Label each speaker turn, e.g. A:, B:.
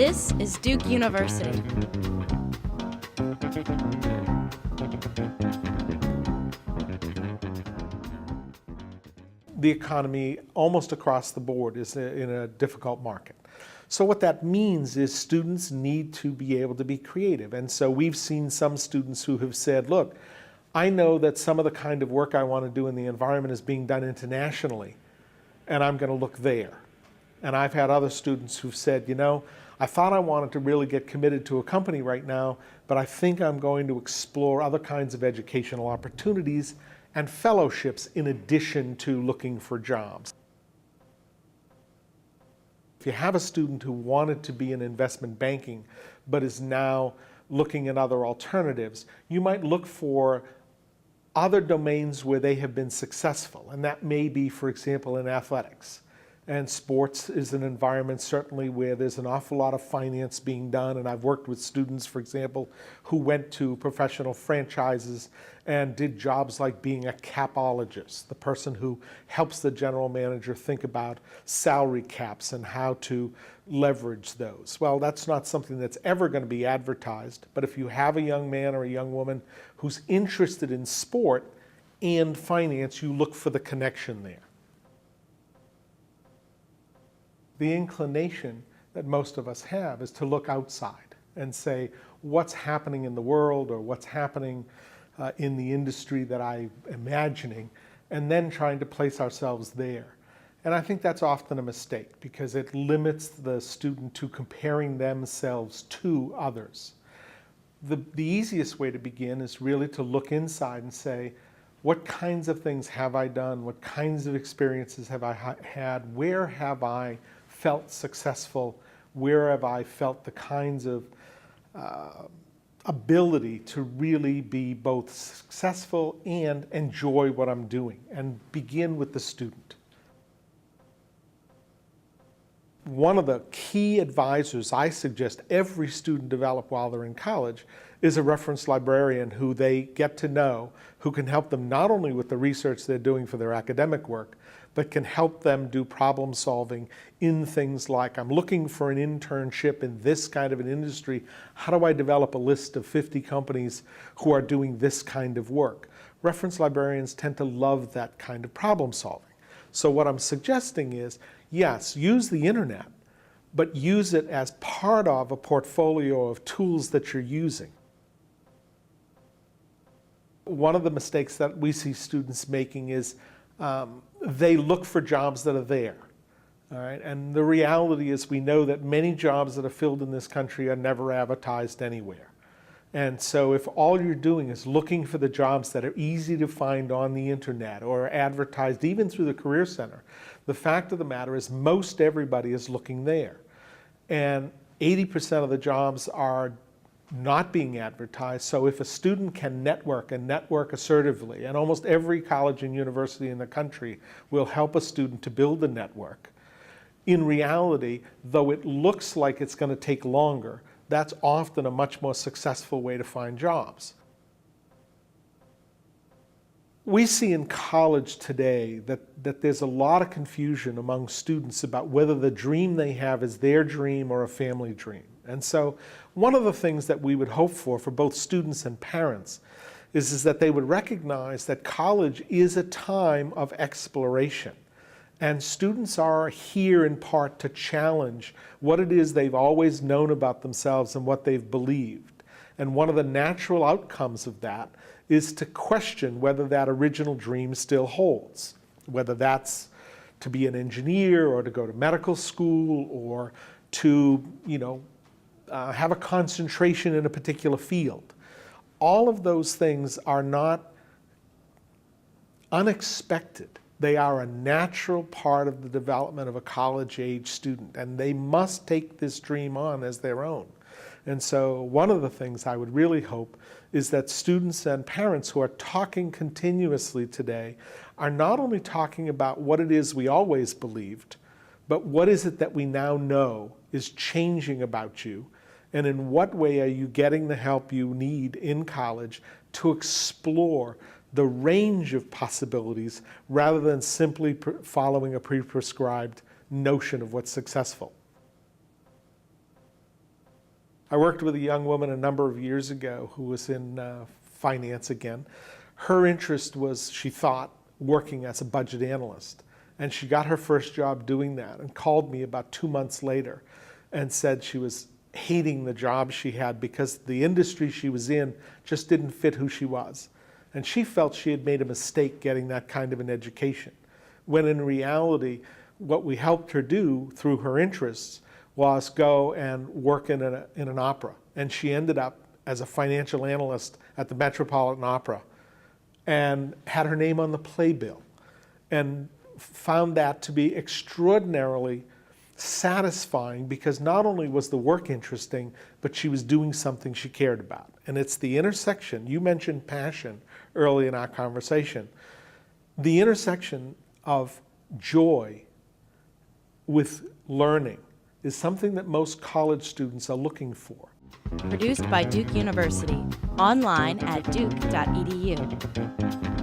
A: This is Duke University.
B: The economy almost across the board is in a difficult market. So what that means is students need to be able to be creative. And so we've seen some students who have said, look, I know that some of the kind of work I want to do in the environment is being done internationally, and I'm going to look there. And I've had other students who've said, you know, I thought I wanted to really get committed to a company right now, but I think I'm going to explore other kinds of educational opportunities and fellowships in addition to looking for jobs. If you have a student who wanted to be in investment banking but is now looking at other alternatives, you might look for other domains where they have been successful, and that may be, for example, in athletics. And sports is an environment certainly where there's an awful lot of finance being done, and I've worked with students, for example, who went to professional franchises and did jobs like being a capologist, the person who helps the general manager think about salary caps and how to leverage those. Well, that's not something that's ever going to be advertised, but if you have a young man or a young woman who's interested in sport and finance, you look for the connection there. The inclination that most of us have is to look outside and say, what's happening in the world or what's happening in the industry that I'm imagining, and then trying to place ourselves there. And I think that's often a mistake because it limits the student to comparing themselves to others. The easiest way to begin is really to look inside and say, what kinds of things have I done? What kinds of experiences have I had? Where have I felt successful? Where have I felt the kinds of ability to really be both successful and enjoy what I'm doing? And begin with the student. One of the key advisors I suggest every student develop while they're in college is a reference librarian who they get to know, who can help them not only with the research they're doing for their academic work, but can help them do problem solving in things like, I'm looking for an internship in this kind of an industry. How do I develop a list of 50 companies who are doing this kind of work? Reference librarians tend to love that kind of problem solving. So what I'm suggesting is, yes, use the internet, but use it as part of a portfolio of tools that you're using. One of the mistakes that we see students making is they look for jobs that are there. All right? And the reality is we know that many jobs that are filled in this country are never advertised anywhere. And so if all you're doing is looking for the jobs that are easy to find on the internet or advertised even through the Career Center, the fact of the matter is most everybody is looking there. And 80% of the jobs are not being advertised. So if a student can network and network assertively, and almost every college and university in the country will help a student to build a network, in reality, though it looks like it's going to take longer, that's often a much more successful way to find jobs. We see in college today that there's a lot of confusion among students about whether the dream they have is their dream or a family dream. And so one of the things that we would hope for both students and parents is that they would recognize that college is a time of exploration. And students are here in part to challenge what it is they've always known about themselves and what they've believed. And one of the natural outcomes of that is to question whether that original dream still holds, whether that's to be an engineer or to go to medical school or to, have a concentration in a particular field. All of those things are not unexpected. They are a natural part of the development of a college-age student, and they must take this dream on as their own. And so one of the things I would really hope is that students and parents who are talking continuously today are not only talking about what it is we always believed, but what is it that we now know is changing about you, and in what way are you getting the help you need in college to explore the range of possibilities rather than simply following a pre-prescribed notion of what's successful. I worked with a young woman a number of years ago who was in finance again. Her interest was, she thought, working as a budget analyst. And she got her first job doing that and called me about 2 months later and said she was hating the job she had because the industry she was in just didn't fit who she was. And she felt she had made a mistake getting that kind of an education, when in reality, what we helped her do through her interests was go and work in an opera. And she ended up as a financial analyst at the Metropolitan Opera and had her name on the playbill, and found that to be extraordinarily satisfying because not only was the work interesting, but she was doing something she cared about. And it's the intersection, you mentioned passion early in our conversation, the intersection of joy with learning is something that most college students are looking for.
A: Produced by Duke University. Online at duke.edu.